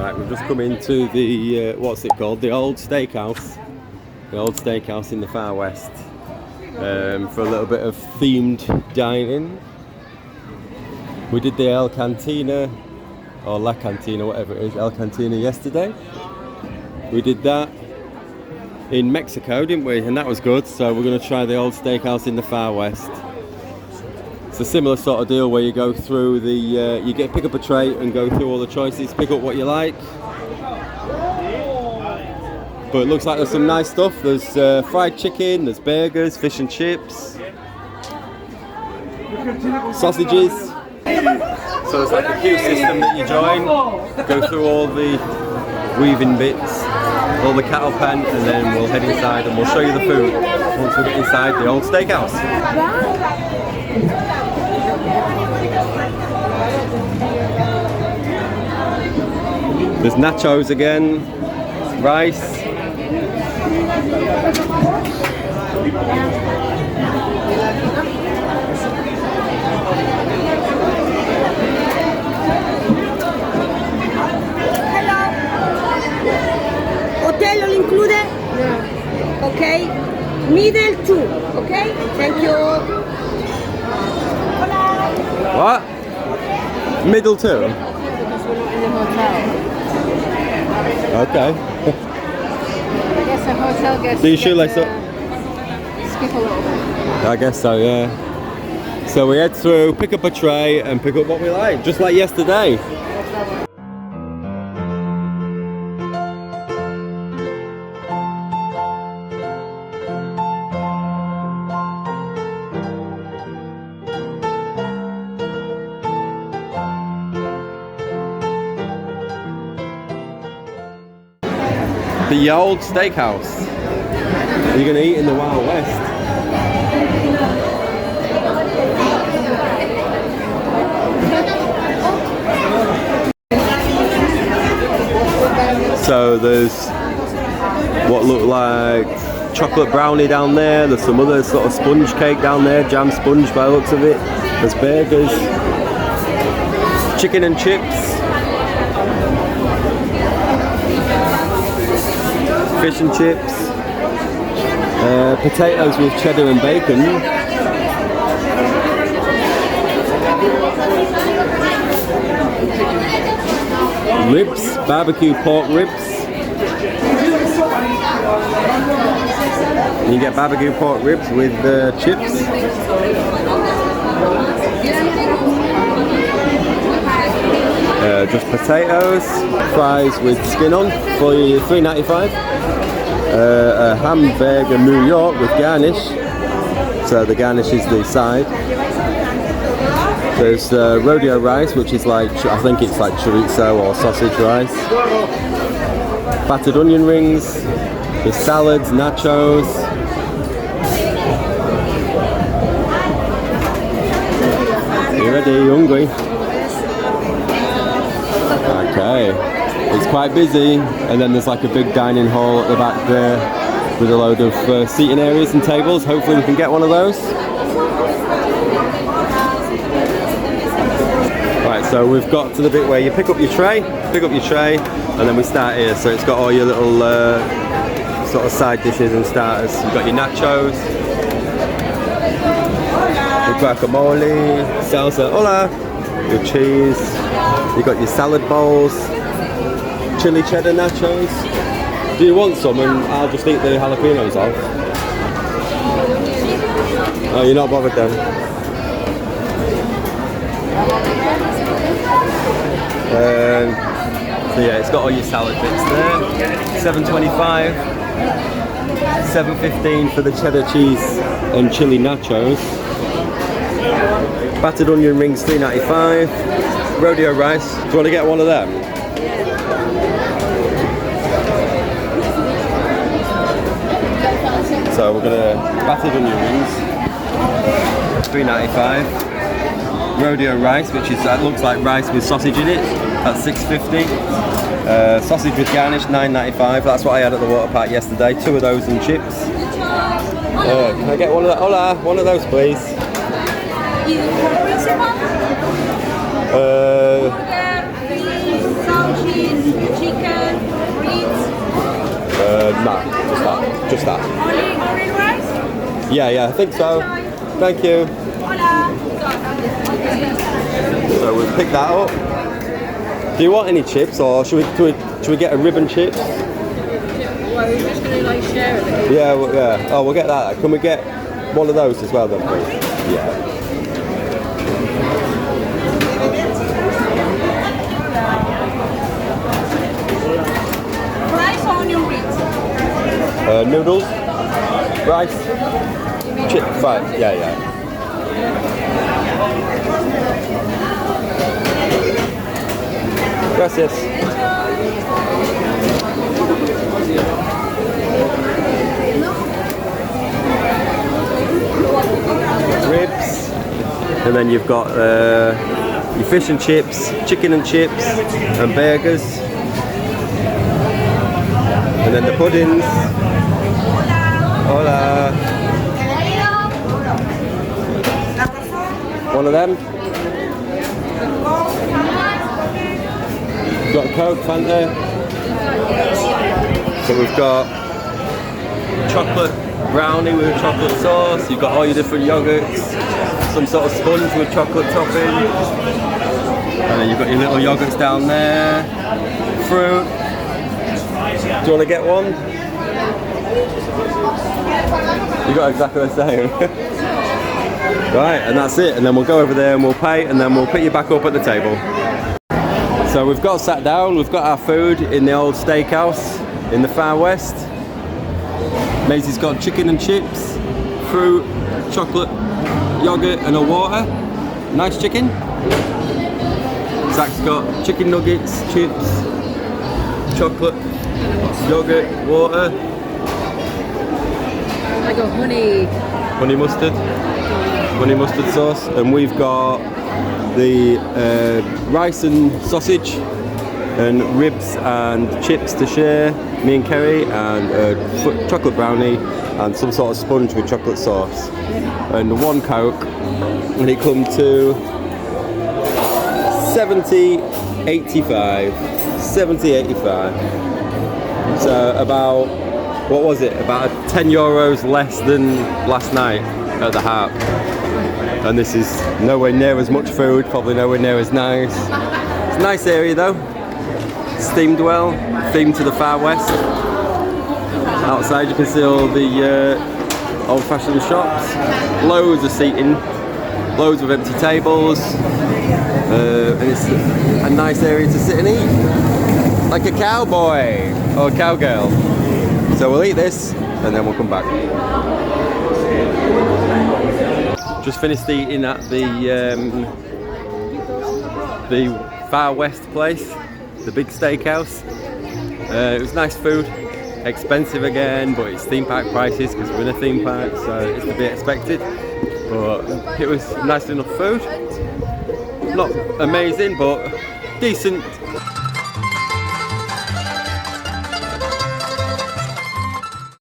Right, we've just come into the, what's it called? The old steakhouse. The old steakhouse in the far west. For a little bit of themed dining. We did the El Cantina, or La Cantina, whatever it is, El Cantina yesterday. We did that in Mexico, didn't we? And that was good, so we're going to try the old steakhouse in the far west. It's a similar sort of deal where you go through the, you pick up a tray and go through all the choices, pick up what you like. But it looks like there's some nice stuff. There's fried chicken, there's burgers, fish and chips, sausages. So it's like a queue system that you join, go through all the weaving bits, all the cattle pen, and then we'll head inside and we'll show you the food once we get inside the old steakhouse. There's nachos again, rice. Hotel all included? Yeah. Okay. Middle two. Okay. Thank you. What? Middle two? Because we're not in the hotel. Okay. I guess a hotel guest. Do you shoelace up? Skip a little bit. I guess so, yeah. So we head through, pick up a tray and pick up what we like, just like yesterday. The old steakhouse. You're going to eat in the Wild West. So there's what look like chocolate brownie down there. There's some other sort of sponge cake down there, jam sponge by the looks of it. There's burgers, chicken and chips, fish and chips, potatoes with cheddar and bacon, ribs, barbecue pork ribs. You get barbecue pork ribs with chips. Just potatoes, fries with skin on for $3.95. A hamburger New York with garnish. So the garnish is the side. There's rodeo rice, which is like, I think it's like chorizo or sausage rice. Battered onion rings. There's salads, nachos. You ready? You hungry? Okay, it's quite busy, and then there's like a big dining hall at the back there with a load of seating areas and tables. Hopefully we can get one of those. Right, so we've got to the bit where you pick up your tray, and then we start here. So it's got all your little sort of side dishes and starters. You've got your nachos, your guacamole, salsa, hola, your cheese. You got your salad bowls, chili cheddar nachos. Do you want some? And I'll just eat the jalapenos off. Oh, you're not bothered then? So yeah, it's got all your salad bits there. $7.25, $7.15 for the cheddar cheese and chili nachos. Battered onion rings, $3.95. Rodeo rice. Do you want to get one of them? So we're gonna battered onion rings, $3.95. Rodeo rice, which is looks like rice with sausage in it. That's $6.50. Sausage with garnish, $9.95. That's what I had at the water park yesterday. 2 of those and chips. Can I get one of that? Hola, one of those, please. No, just that. Just that. Only rice? Yeah, I think so. Thank you. Hola. So we'll pick that up. Do you want any chips, or should we get a ribbon chips? Well, we're just going to like share it. Yeah, yeah. Oh, we'll get that. Can we get one of those as well, then, please? Yeah. Rice or onion rings? Noodles, rice, chip, fine. Yeah. Gracias. Ribs, and then you've got your fish and chips, chicken and chips, and burgers, and then the puddings. Hola. One of them. Got a Coke, Fanta. So we've got chocolate brownie with chocolate sauce. You've got all your different yogurts, some sort of sponge with chocolate topping, and then you've got your little yogurts down there. Fruit. Do you want to get one? You got exactly the same. Right, and that's it. And then we'll go over there and we'll pay, and then we'll pick you back up at the table. So we've got sat down. We've got our food in the old steakhouse in the far west. Maisie's got chicken and chips, fruit, chocolate, yogurt and a water. Nice chicken. Zach's got chicken nuggets, chips, chocolate, yogurt, water. I got honey. Honey mustard sauce. And we've got the rice and sausage and ribs and chips to share, me and Kerry, and a chocolate brownie and some sort of sponge with chocolate sauce, and one Coke, and it come to 70.85. So about, what was it, about €10 less than last night at the Harp. And this is nowhere near as much food, probably nowhere near as nice. It's a nice area though. It's themed well, themed to the far west. Outside you can see all the old-fashioned shops. Loads of seating, loads of empty tables. And it's a nice area to sit and eat. Like a cowboy or a cowgirl. So we'll eat this and then we'll come back. Just finished eating at the far west place, the big steakhouse. It was nice food, expensive again, but it's theme park prices because we're in a theme park, so it's to be expected. But it was nice enough food. Not amazing, but decent.